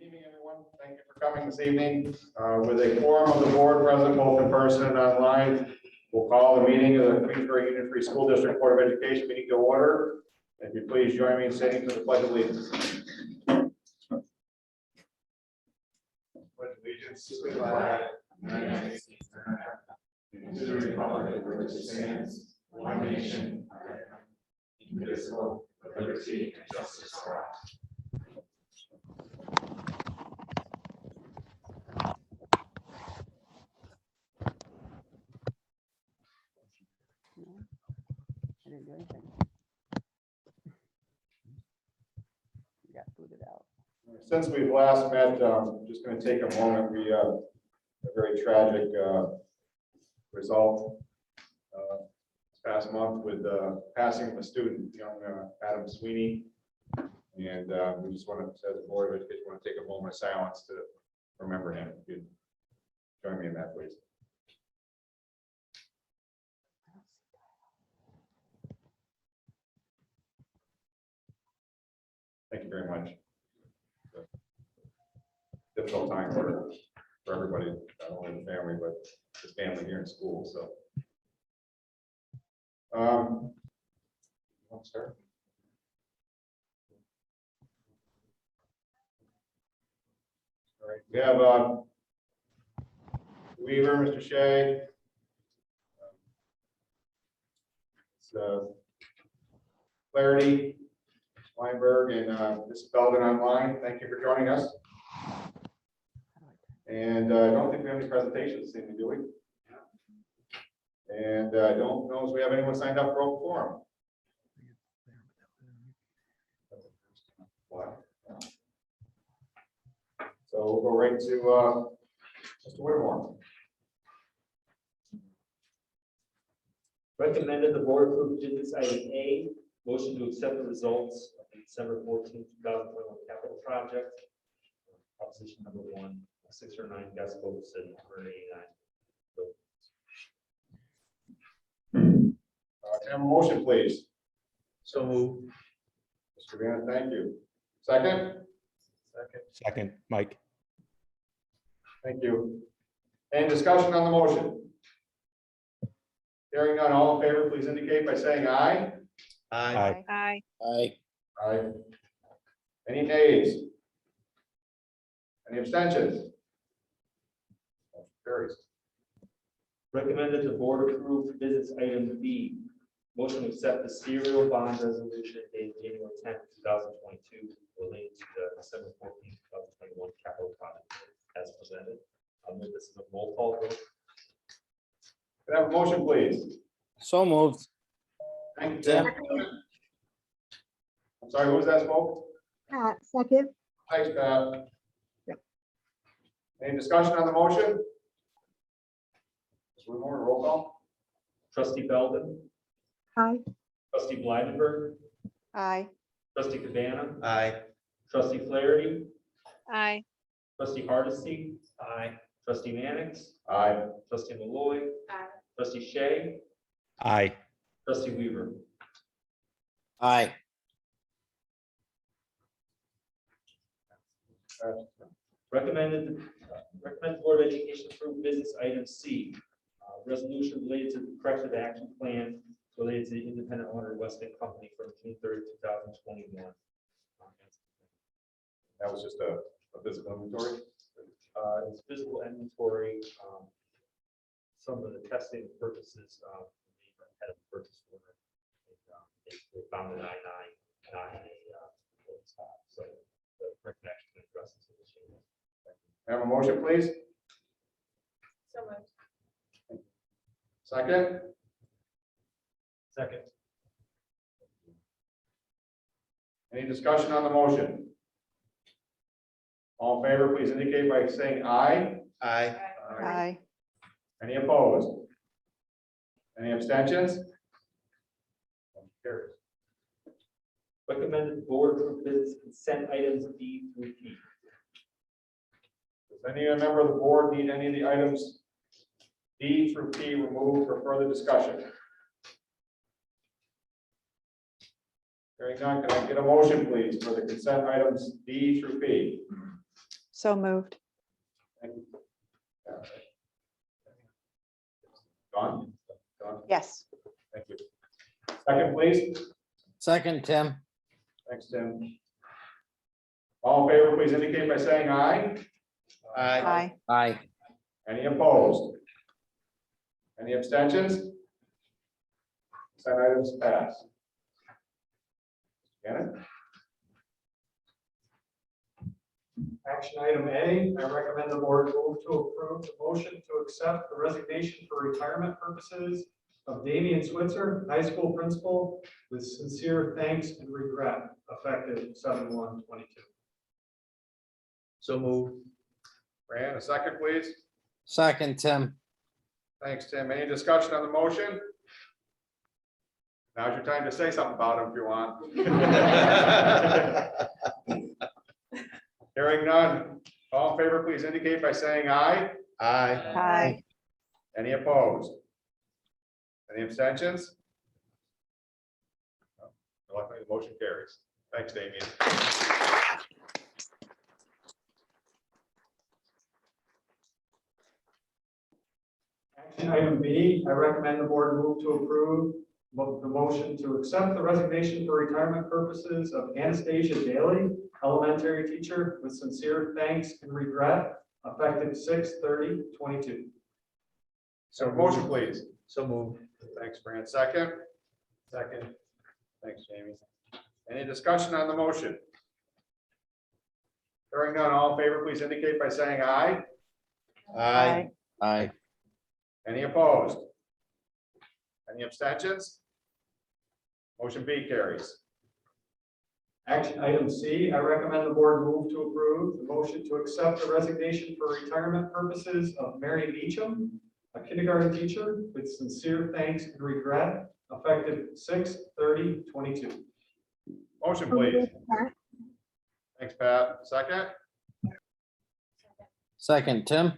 Evening, everyone. Thank you for coming this evening. With a quorum of the board present both in person and online, we'll call the meeting of the Queensbury Union Free School District Board of Education meeting to order. If you please join me in saying to the Pledge of Allegiance. Pledge allegiance to the flag of the United States of America, and to the republic for which it stands, one nation, indivisible, with liberty and justice for all. I didn't do anything. You got booted out. Since we've last met, just going to take a moment. We a very tragic result this past month with the passing of a student, young Adam Sweeney, and we just want to, as a board of education, want to take a moment of silence to remember him. If you'd join me in that, please. Thank you very much. Difficult time for everybody, not only the family, but the family here in school. So, you want to start? All right, we have Weaver, Mr. Shea, Flaherty, Weinberg, and Ms. Belden online. Thank you for joining us. And I don't think we have any presentations this evening, do we? And I don't know if we have anyone signed up for open forum. What? So we'll go right to Mr. Whittemore. Recommended the board approve business item A, motion to accept the results of the December 14th, 2021 capital project. Proposition number 1, 609 decibels and 189. Can I have a motion, please? So moved. Mr. Vanna, thank you. Second? Second, Mike. Thank you. Any discussion on the motion? Hearing none, all in favor, please indicate by saying aye. Aye. Aye. Aye. Aye. Any nays? Any abstentions? Motion carries. Recommended the board approve business item B, motion to accept the serial bond resolution dated January 10th, 2022 related to the December 14th, 2021 capital project as presented. I'll move this as a roll call vote. Can I have a motion, please? So moved. Thank you, Tim. I'm sorry, who was that spoke? Second. Thanks, Pat. Yep. Any discussion on the motion? Mr. Whitmore, roll call. Trustee Belden, Aye. trustee Blydenberg, Aye. trustee Cabana, Aye. trustee Flaherty, Aye. trustee Hardesty, aye. Trustee Mannix, Aye. trustee Malloy, Aye. trustee Shea, Aye. trustee Weaver. Aye. Recommend the Board of Education approve business item C, resolution related to the corrective action plan related to the independent owner Weston Company from June 30, 2021. That was just a physical inventory. It's physical inventory, some of the testing purposes had a purchase order. They found an I-9 not in a spot, so the corrective action plan addresses the issue. Have a motion, please? So moved. Second? Second. Any discussion on the motion? All in favor, please indicate by saying aye. Aye. Aye. Any opposed? Any abstentions? Motion carries. Recommended board approve business consent items D through P. Does any member of the board need any of the items D through P removed for further discussion? Hearing none, can I get a motion, please, for the consent items D through P? So moved. Thank you. Don? Don, Yes. thank you. Second, please. Second, Tim. Thanks, Tim. All in favor, please indicate by saying aye. Aye. Aye. Any opposed? Any abstentions? Consent items passed. Janet? Action item A, I recommend the board move to approve the motion to accept the resignation for retirement purposes of Damian Switzer, high school principal, with sincere thanks and regret, effective 7/1/22. So move. Fran, a second, please. Second, Tim. Thanks, Tim. Any discussion on the motion? Now's your time to say something about him if you want. Hearing none. All in favor, please indicate by saying aye. Aye. Any opposed? Any abstentions? Luckily, the motion carries. Thanks, Damian. Action item B, I recommend the board move to approve the motion to accept the resignation for retirement purposes of Anastasia Daly, elementary teacher, with sincere thanks and regret, effective 6/30/22. So motion, please. So move. Thanks, Fran. Second? Second. Thanks, Jamie. Any discussion on the motion? Hearing none, all in favor, please indicate by saying aye. Aye. Aye. Any opposed? Any abstentions? Motion B carries. Action item C, I recommend the board move to approve the motion to accept the resignation for retirement purposes of Mary Meacham, a kindergarten teacher, with sincere thanks and regret, effective 6/30/22. Motion, please. Thanks, Pat. Second? Second, Tim.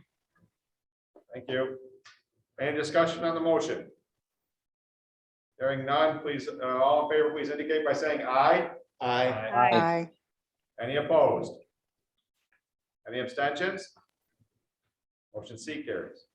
Thank you. Any discussion on the motion? Hearing none, please, all in favor, please indicate by saying aye. Aye. Any opposed? Any abstentions? Motion C carries.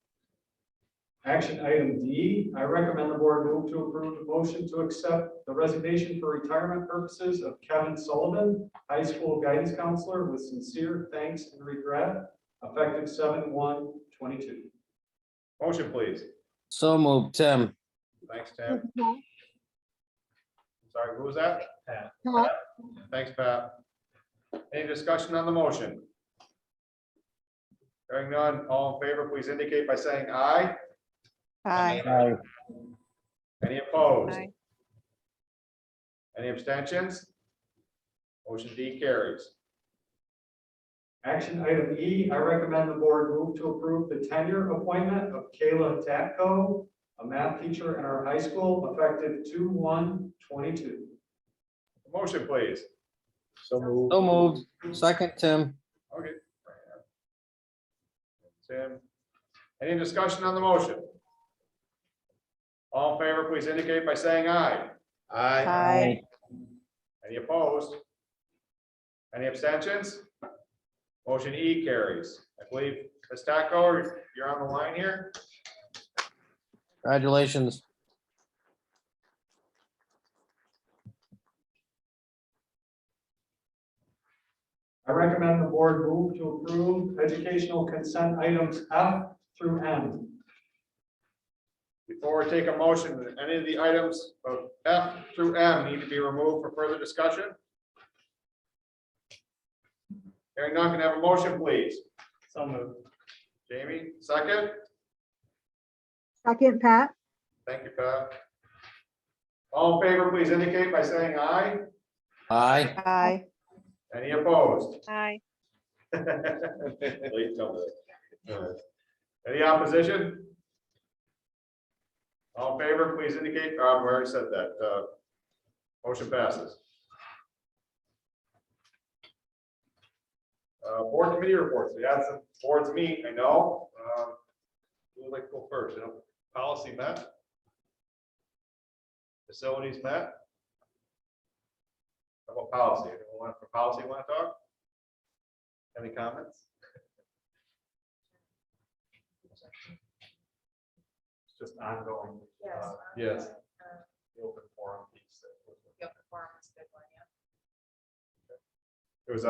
Action item D, I recommend the board move to approve the motion to accept the resignation for retirement purposes of Kevin Sullivan, high school guidance counselor, with sincere thanks and regret, effective 7/1/22. Motion, please. So moved, Tim. Thanks, Tim. Sorry, who was that? Pat. Thanks, Pat. Any discussion on the motion? Hearing none, all in favor, please indicate by saying aye. Aye. Aye. Any opposed? Aye. Any abstentions? Motion D carries. Action item E, I recommend the board move to approve the tenure appointment of Kayla Tatko, a math teacher in our high school, effective 2/1/22. Motion, please. So moved. Second, Tim. Okay. Tim, any discussion on the motion? All in favor, please indicate by saying aye. Aye. Any opposed? Any abstentions? Motion E carries. I believe, Ms. Tacko, you're on the line here. Congratulations. I recommend the board move to approve educational consent items F through M. Before we take a motion, any of the items of F through M need to be removed for further discussion? Hearing none, can I have a motion, please? So moved. Jamie, second? Second, Pat. Thank you, Pat. All in favor, please indicate by saying aye. Aye. Aye. Any opposed? Aye. Late till the- Any opposition? All in favor, please indicate, we already said that, motion passes. Board committee reports, we had some boards meet, I know. Who would like to go first? Policy met. Facilities met. How about policy? Anyone want for policy want to talk? Any comments? It's just ongoing. Yes. Yes. The open forum piece. The open forum is a good one, yeah. There was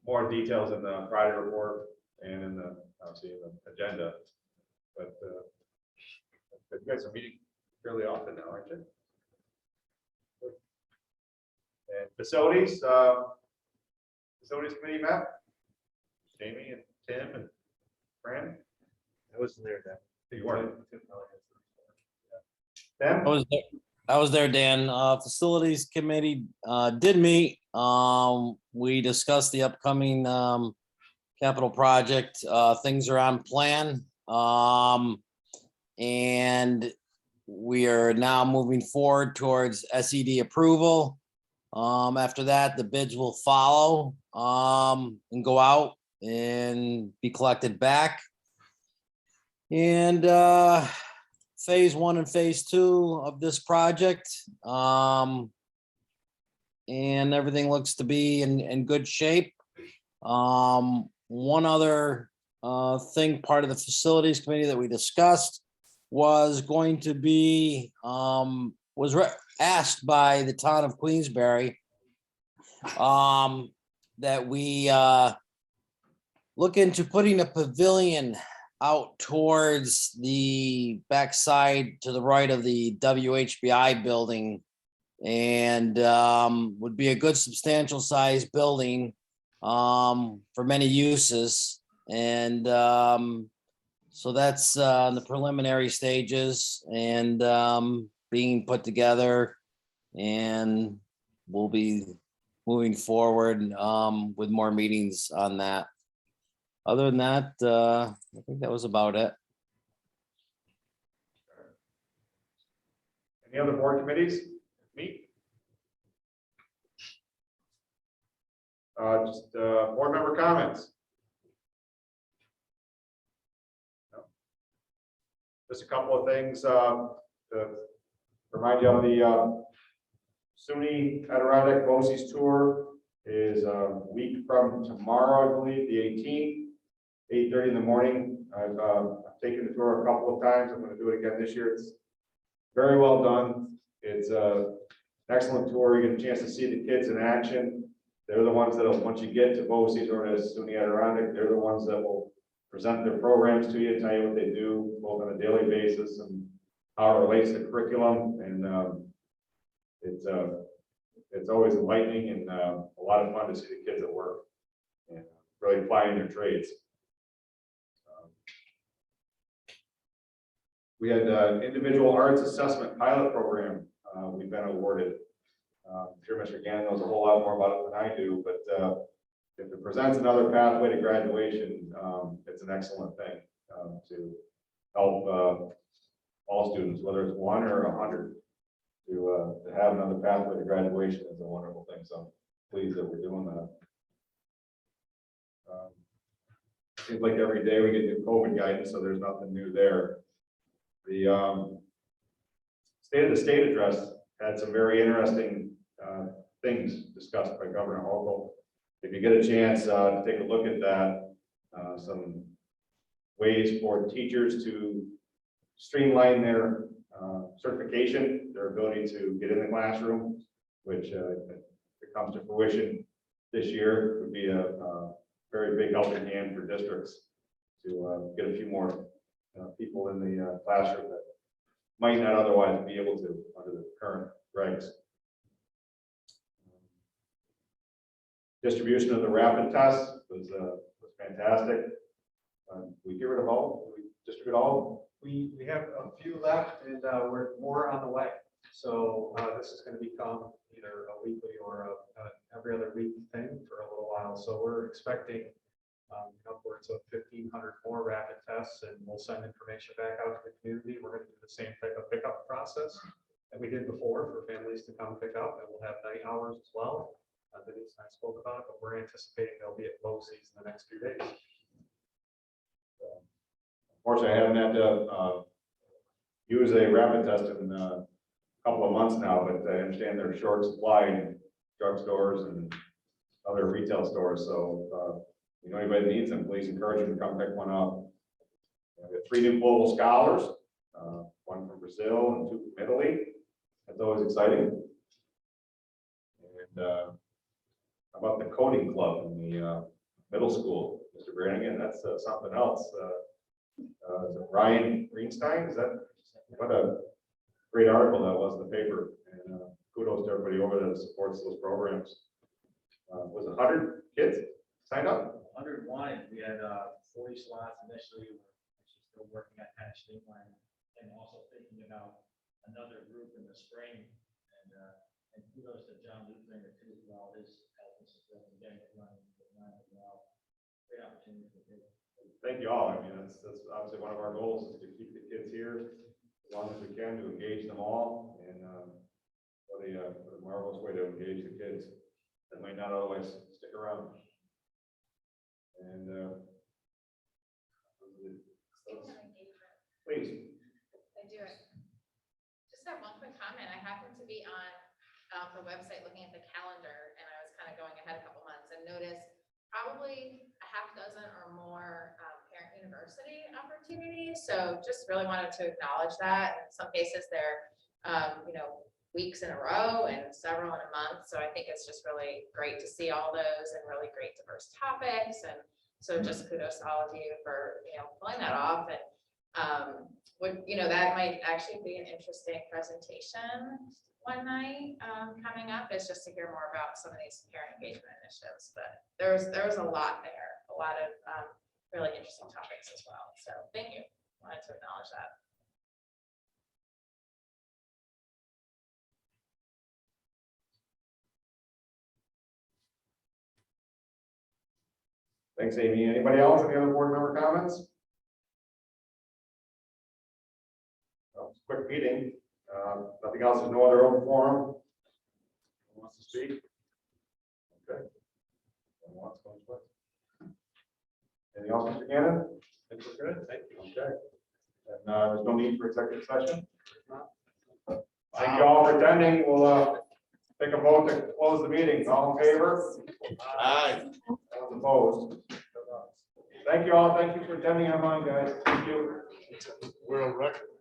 more details in the Friday report and in the, obviously, in the agenda. But you guys are meeting fairly often now, aren't you? And facilities committee met. Jamie and Tim and Fran. I wasn't there then. You weren't. I Tim? was there, Dan. Facilities committee did meet. We discussed the upcoming capital project. Things are on plan. And we are now moving forward towards SED approval. After that, the bids will follow and go out and be collected back. And phase 1 and phase 2 of this project. And everything looks to be in good shape. One other thing, part of the facilities committee that we discussed was going to be, asked by the town of Queensbury that we look into putting a pavilion out towards the backside to the right of the WHBI building, and would be a good substantial size building for many uses. And so that's in the preliminary stages and being put together, and we'll be moving forward with more meetings on that. Other than that, I think that was about it. Any other board committees meet? Just board member comments. No? Just a couple of things to remind you of the SUNY Adirondack BOCES tour is a week from tomorrow, I believe, the 18th, 8:30 in the morning. I've taken the tour a couple of times. I'm going to do it again this year. It's very well done. It's an excellent tour. You get a chance to see the kids in action. They're the ones that, once you get to BOCES or to SUNY Adirondack, they're the ones that will present their programs to you, tell you what they do, both on a daily basis and how it relates to curriculum. And it's always enlightening and a lot of fun to see the kids at work and really applying their trades. We had individual arts assessment pilot program we've been awarded. I'm sure Mr. Gannon knows a whole lot more about it than I do, but if it presents another pathway to graduation, it's an excellent thing to help all students, whether it's 1 or 100, to have another pathway to graduation is a wonderful thing. So I'm pleased that we're doing that. Seems like every day we get new COVID guidance, so there's nothing new there. The State of the State address had some very interesting things discussed by Governor Hochul. If you get a chance to take a look at that, some ways for teachers to streamline their certification, their ability to get in the classroom, which if it comes to fruition this year, would be a very big helping hand for districts to get a few more people in the classroom that might not otherwise be able to under the current regs. Distribution of the rapid tests was fantastic. We get rid of all, we distribute all. We have a few left and we're more on the way. So this is going to become either a weekly or a every other week thing for a little while. So we're expecting upwards of 1,500 more rapid tests, and we'll send information back out to the community. We're going to do the same type of pickup process that we did before for families to come pick up, and we'll have night hours as well. Denise and I spoke about it, but we're anticipating they'll be at BOCES in the next few days. Unfortunately, I haven't had to use a rapid test in a couple of months now, but I understand they're short supply in drugstores and other retail stores. So you know, anybody needs them, please encourage them to come pick one up. We have 3 new global scholars, 1 from Brazil and 2 from Italy. That's always exciting. And how about the coding club in the middle school, Mr. Brannigan? That's something else. Is it Ryan Greenstein? Is that what a great article that was in the paper? And kudos to everybody over there that supports those programs. Was it 100 kids signed up? 101, we had 40 slots initially. We're actually still working at kind of streamline and also thinking about another group in the spring. And kudos to John Luthringer too, for all his help and support and getting it running as well. Great opportunity for kids. Thank you all. I mean, that's obviously one of our goals is to keep the kids here as long as we can, to engage them all. And what a marvelous way to engage the kids that might not always stick around. And Speaking of engagement, please. I do it. Just have one quick comment. I happened to be on the website looking at the calendar, and I was kind of going ahead a couple months and noticed probably a half dozen or more parent university opportunities. So just really wanted to acknowledge that. In some cases, they're weeks in a row and several in a month. So I think it's just really great to see all those and really great diverse topics. And so just kudos to all of you for pulling that off. And that might actually be an interesting presentation one night coming up, is just to hear more about some of these parent engagement initiatives. But there was a lot there, a lot of really interesting topics as well. So thank you. Wanted to acknowledge that. Thanks, Amy. Anybody else? Any other board member comments? Well, it's a quick meeting. Nothing else. There's no other open forum. Who wants to speak? Okay. Anything else, Mr. Gannon? I think we're good. Thank you. Okay. And there's no need for executive session. Thank you all for attending. We'll take a vote to close the meeting. All in favor? Aye. All opposed? Thank you all. Thank you for attending online, guys. Thank you. We're on record.